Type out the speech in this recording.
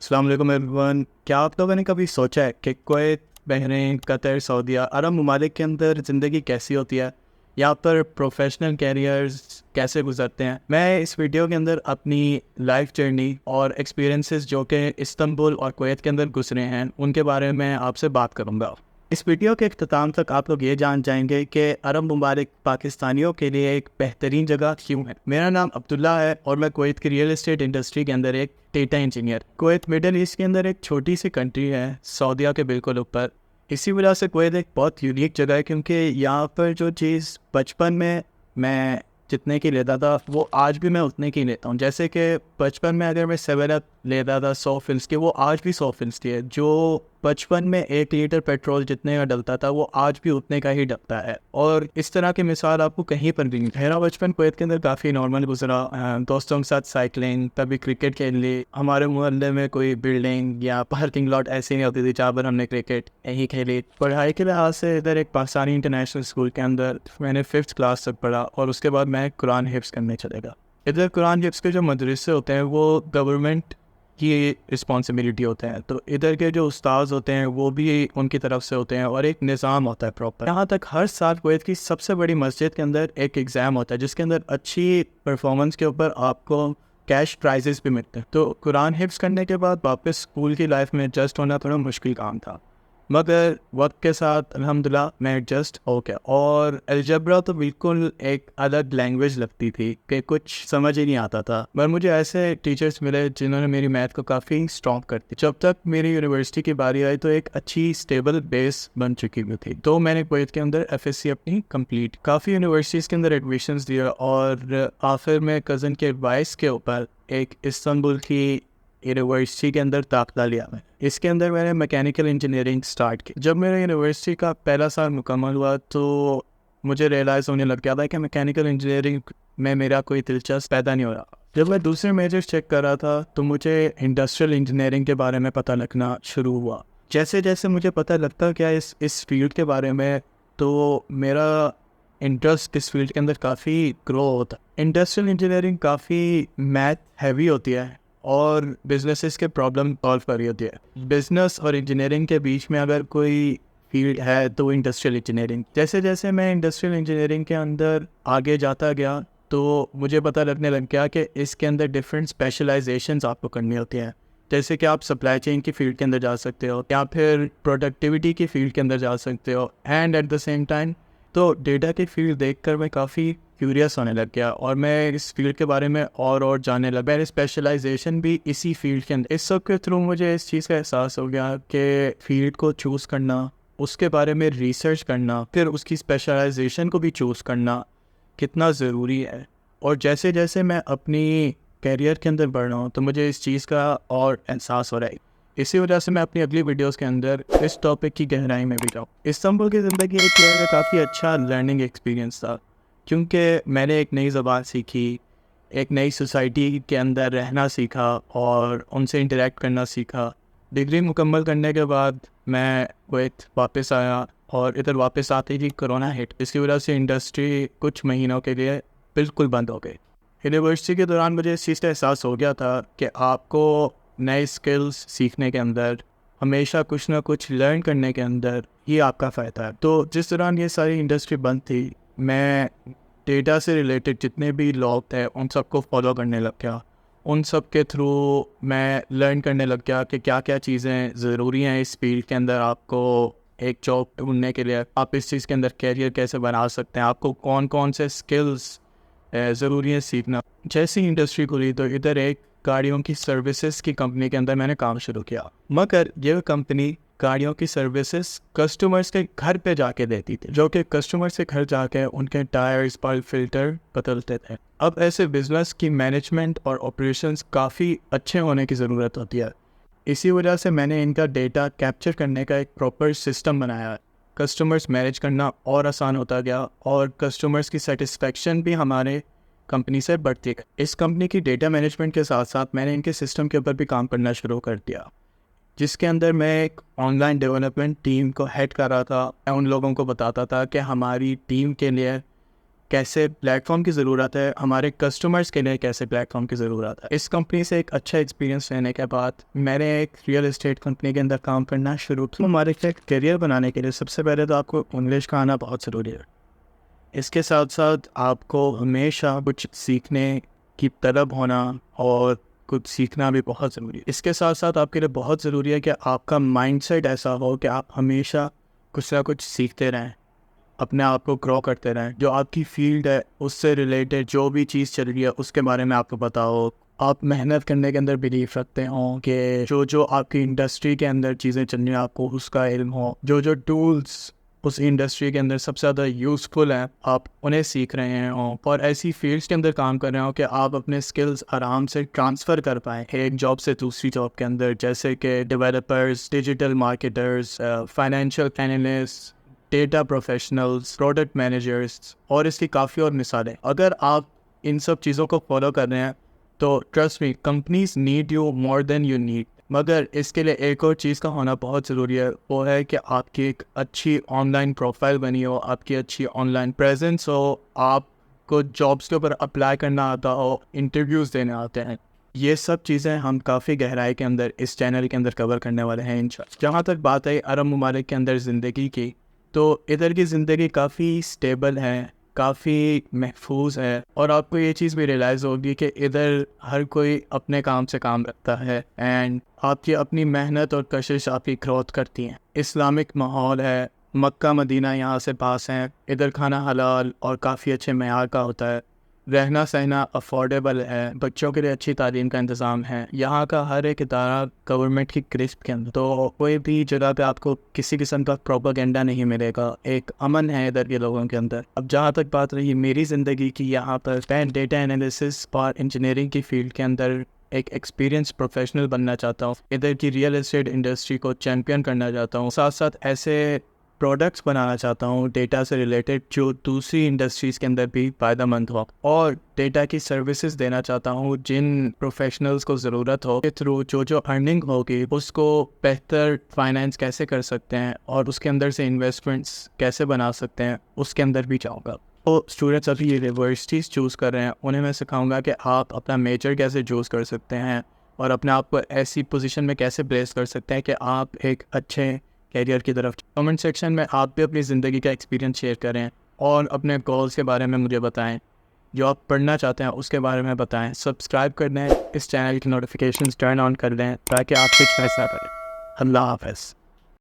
अस्सलाम वालेकुम एवरीवन। क्या आप लोगों ने कभी सोचा है कि कुवैत, बहरीन, कतर, सऊदीया, अरब ममालिक के अंदर ज़िंदगी कैसी होती है? यहाँ पर प्रोफेशनल कैरियर्स कैसे गुजरते हैं? मैं इस वीडियो के अंदर अपनी लाइफ जर्नी और एक्सपीरियंसेस जो कि इस्तांबुल और कुवैत के अंदर गुजरे हैं उनके बारे में आपसे बात करूँगा। इस वीडियो के अख्ताम तक आप लोग ये जान जाएंगे कि अरब ममालिक पाकिस्तानियों के लिए एक बेहतरीन जगह क्यों है। मेरा नाम अब्दुल्ला है और मैं कुवैत की रियल एस्टेट इंडस्ट्री के अंदर एक data engineer. Kuwait middle east के अंदर एक छोटी सी कंट्री है, सऊदीया के बिल्कुल ऊपर। इसी वजह से कुवैत एक बहुत यूनिक जगह है क्योंकि यहाँ पर जो चीज़ बचपन में मैं जितने की लेता था वो आज भी मैं उतने की लेता हूँ। जैसे कि बचपन में अगर मैं 7 अप लेता था 100 फिल्स के, वो आज भी 100 फिल्स की है। जो बचपन में 1 लीटर पेट्रोल जितने का डलता था वो आज भी उतने का ही डलता है। और इस तरह की मिसाल आपको कहीं पर भी नहीं। मेरा बचपन कुवैत के अंदर काफ़ी नॉर्मल गुजरा। दोस्तों के साथ साइकिलिंग, कभी क्रिकेट खेल ली। हमारे मोहल्ले में कोई बिल्डिंग या पार्किंग लॉट ऐसी नहीं होती थी जहाँ पर हमने क्रिकेट यहीं खेली। पढ़ाई के लिहाज से इधर एक पाकिस्तानी इंटरनेशनल स्कूल के अंदर मैंने 5th क्लास तक पढ़ा और उसके बाद मैं कुरान हिफ्ज़ करने चलेगा। इधर कुरान हिफ्ज़ के जो मदरसे होते हैं वो गवर्नमेंट की रिस्पॉन्सिबिलिटी होते हैं, तो इधर के जो उस्ताद होते हैं वो भी उनकी तरफ से होते हैं और एक निज़ाम होता है प्रॉपर। यहाँ तक हर साल कुवैत की सबसे बड़ी मस्जिद के अंदर एक एग्ज़ाम होता है जिसके अंदर अच्छी परफॉर्मेंस के ऊपर आपको कैश प्राइजेस भी मिलते हैं। तो कुरान हिफ्ज़ करने के बाद वापस स्कूल की लाइफ में एडजस्ट होना थोड़ा मुश्किल काम था, मगर वक्त के साथ अल्हम्दुलिल्लाह मैं एडजस्ट हो गया। और अलजबरा तो बिल्कुल एक अलग लैंग्वेज लगती थी कि कुछ समझ ही नहीं आता था, पर मुझे ऐसे टीचर्स मिले जिन्होंने मेरी मैथ को काफ़ी स्ट्रॉन्ग कर दी। जब तक मेरी यूनिवर्सिटी की बारी आई तो एक अच्छी स्टेबल बेस बन चुकी हुई थी। तो मैंने कुवैत के अंदर FSC अपनी कंप्लीट, काफ़ी यूनिवर्सिटीज़ के अंदर एडमिशन्स दिया और आखिर में कज़न के एडवाइस के ऊपर एक इस्तांबुल की यूनिवर्सिटी के अंदर दाखिला लिया मैं। इसके अंदर मैंने मैकेनिकल इंजीनियरिंग स्टार्ट की। जब मेरा यूनिवर्सिटी का पहला साल मुकम्मल हुआ तो मुझे रियलाइज़ होने लग गया था कि मैकेनिकल इंजीनियरिंग में मेरा कोई दिलचस्प पैदा नहीं हो रहा। जब मैं दूसरे मेजर चेक कर रहा था तो मुझे इंडस्ट्रियल इंजीनियरिंग के बारे में पता लगना शुरू हुआ। जैसे जैसे मुझे पता लगता गया इस फील्ड के बारे में, तो मेरा इंटरेस्ट इस फील्ड के अंदर काफ़ी ग्रो होता। इंडस्ट्रियल इंजीनियरिंग काफ़ी मैथ हैवी होती है और बिजनेसेस के प्रॉब्लम सॉल्व कर रही होती है। बिजनेस और इंजीनियरिंग के बीच में अगर कोई फील्ड है तो इंडस्ट्रियल इंजीनियरिंग। जैसे जैसे मैं इंडस्ट्रियल इंजीनियरिंग के अंदर आगे जाता गया तो मुझे पता लगने लग गया कि इसके अंदर डिफरेंट स्पेशलाइजेशंस आपको करनी होती हैं। जैसे कि आप सप्लाई चेन की फील्ड के अंदर जा सकते हो या फिर प्रोडक्टिविटी की फील्ड के अंदर जा सकते हो, and at the same time तो डेटा की फील्ड देखकर मैं काफ़ी क्यूरियस होने लग गया और मैं इस फील्ड के बारे में और जानने लगा। मेरी स्पेशलाइजेशन भी इसी फील्ड के अंदर। इस सब के थ्रू मुझे इस चीज़ का एहसास हो गया कि फील्ड को चूज़ करना, उसके बारे में रिसर्च करना, फिर उसकी स्पेशलाइजेशन को भी चूज़ करना कितना ज़रूरी है। और जैसे जैसे मैं अपनी कैरियर के अंदर बढ़ रहा हूँ तो मुझे इस चीज़ का और एहसास हो रहा है। इसी वजह से मैं अपनी अगली वीडियोस के अंदर इस टॉपिक की गहराई में भी जाऊँ। इस्तांबुल की ज़िंदगी एक मेरा काफ़ी अच्छा लर्निंग एक्सपीरियंस था क्योंकि मैंने एक नई ज़बान सीखी, एक नई सोसाइटी के अंदर रहना सीखा और उनसे इंटरेक्ट करना सीखा। डिग्री मुकम्मल करने के बाद मैं कुवैत वापस आया और इधर वापस आते ही कोरोना हिट। इसकी वजह से इंडस्ट्री कुछ महीनों के लिए बिल्कुल बंद हो गई। यूनिवर्सिटी के दौरान मुझे इस चीज़ का एहसास हो गया था कि आपको नए स्किल्स सीखने के अंदर, हमेशा कुछ ना कुछ लर्न करने के अंदर ही आपका फ़ायदा है। तो जिस दौरान ये सारी इंडस्ट्री बंद थी, मैं डेटा से रिलेटेड जितने भी लोग थे उन सबको फॉलो करने लग गया। उन सब के थ्रू मैं लर्न करने लग गया कि क्या क्या चीज़ें ज़रूरी हैं इस फील्ड के अंदर। आपको एक जॉब ढूंढने के लिए आप इस चीज़ के अंदर कैरियर कैसे बना सकते हैं, आपको कौन कौन से स्किल्स ज़रूरी है सीखना। जैसी इंडस्ट्री खुली तो इधर एक गाड़ियों की सर्विसेज की कंपनी के अंदर मैंने काम शुरू किया, मगर यह कंपनी गाड़ियों की सर्विसेज कस्टमर्स के घर पे जाके देती थी, जो कि कस्टमर से घर जाके उनके टायर्स, ऑयल फिल्टर बदलते थे। अब ऐसे बिजनेस की मैनेजमेंट और ऑपरेशंस काफ़ी अच्छे होने की ज़रूरत होती है। इसी वजह से मैंने इनका डेटा कैप्चर करने का एक प्रॉपर सिस्टम बनाया है। कस्टमर्स मैनेज करना और आसान होता गया और कस्टमर्स की सेटिस्फेक्शन भी हमारे कंपनी से बढ़ती गई। इस कंपनी की डेटा मैनेजमेंट के साथ साथ मैंने इनके सिस्टम के ऊपर भी काम करना शुरू कर दिया, जिसके अंदर मैं एक ऑनलाइन डेवलपमेंट टीम को हेड कर रहा था। मैं उन लोगों को बताता था कि हमारी टीम के लिए कैसे प्लेटफॉर्म की ज़रूरत है, हमारे कस्टमर्स के लिए कैसे प्लेटफॉर्म की ज़रूरत है। इस कंपनी से एक अच्छा एक्सपीरियंस लेने के बाद मैंने एक रियल एस्टेट कंपनी के अंदर काम करना शुरू किया। हमारे करियर बनाने के लिए सबसे पहले तो आपको इंग्लिश का आना बहुत ज़रूरी है। इसके साथ साथ आपको हमेशा कुछ सीखने की तलब होना और कुछ सीखना भी बहुत ज़रूरी है। इसके साथ साथ आपके लिए बहुत ज़रूरी है कि आपका माइंडसेट ऐसा हो कि आप हमेशा कुछ ना कुछ सीखते रहें, अपने आप को ग्रो करते रहें। जो आपकी फील्ड है उससे रिलेटेड जो भी चीज़ चल रही है उसके बारे में आपको पता हो। आप मेहनत करने के अंदर बिलीव रखते हो कि जो आपकी इंडस्ट्री के अंदर चीज़ें चल रही हैं आपको उसका इल्म हो। जो टूल्स उस इंडस्ट्री के अंदर सबसे ज़्यादा यूज़फुल हैं आप उन्हें सीख रहे हों और ऐसी फील्ड्स के अंदर काम कर रहे हो कि आप अपने स्किल्स आराम से ट्रांसफ़र कर पाएँ एक जॉब से दूसरी जॉब के अंदर, जैसे कि developers, digital marketers, financial analyst, data professionals, product managers और इसकी काफ़ी और मिसालें। अगर आप इन सब चीज़ों को फॉलो कर रहे हैं तो trust me, companies need you more than you need. मगर इसके लिए एक और चीज़ का होना बहुत ज़रूरी है, वो है कि आपकी एक अच्छी ऑनलाइन प्रोफाइल बनी हो, आपकी अच्छी ऑनलाइन प्रेजेंस हो, आपको जॉब्स के ऊपर अप्लाई करना आता हो, इंटरव्यूज़ देने आते हैं। ये सब चीज़ें हम काफ़ी गहराई के अंदर इस चैनल के अंदर कवर करने वाले हैं इंशाल्लाह। जहाँ तक बात है अरब ममालिक के अंदर ज़िंदगी की, तो इधर की ज़िंदगी काफ़ी स्टेबल है, काफ़ी महफूज है और आपको ये चीज़ भी रियलाइज़ होगी कि इधर हर कोई अपने काम से काम रखता है एंड आपकी अपनी मेहनत और कशिश आपकी ग्रोथ करती हैं। इस्लामिक माहौल है, मक्का मदीना यहाँ से पास हैं, इधर खाना हलाल और काफ़ी अच्छे मेयार का होता है, रहना सहना अफोर्डेबल है, बच्चों के लिए अच्छी तालीम का इंतज़ाम है, यहाँ का हर एक इदारा गवर्नमेंट की ग्रिफ्ट के अंदर, तो कोई भी जगह पे आपको किसी किस्म का प्रोपेगेंडा नहीं मिलेगा, एक अमन है इधर के लोगों के अंदर। अब जहाँ तक बात रही मेरी ज़िंदगी की, यहाँ पर मैं डेटा एनालिसिस और इंजीनियरिंग की फील्ड के अंदर एक एक्सपीरियंस प्रोफेशनल बनना चाहता हूँ, इधर की रियल एस्टेट इंडस्ट्री को चैम्पियन करना चाहता हूँ, साथ साथ ऐसे प्रोडक्ट्स बनाना चाहता हूँ डेटा से रिलेटेड जो दूसरी इंडस्ट्रीज़ के अंदर भी फ़ायदेमंद हो और डेटा की सर्विसेज देना चाहता हूँ जिन प्रोफेशनल्स को ज़रूरत हो के थ्रू जो अर्निंग होगी उसको बेहतर फाइनेंस कैसे कर सकते हैं और उसके अंदर से इन्वेस्टमेंट्स कैसे बना सकते हैं उसके अंदर भी चाहूँगा। तो स्टूडेंट्स अभी यूनिवर्सिटीज़ चूज़ कर रहे हैं, उन्हें मैं सिखाऊंगा कि आप अपना मेजर कैसे चूज़ कर सकते हैं और अपने आप को ऐसी पोजीशन में कैसे प्लेस कर सकते हैं कि आप एक अच्छे कैरियर की तरफ। कमेंट सेक्शन में आप भी अपनी ज़िंदगी का एक्सपीरियंस शेयर करें और अपने गोल्स के बारे में मुझे बताएं, जो आप पढ़ना चाहते हैं उसके बारे में बताएं। सब्सक्राइब कर दें, इस चैनल की नोटिफिकेशंस टर्न ऑन कर दें ताकि आप कुछ फैसला करें। अल्लाह हाफ़िज़।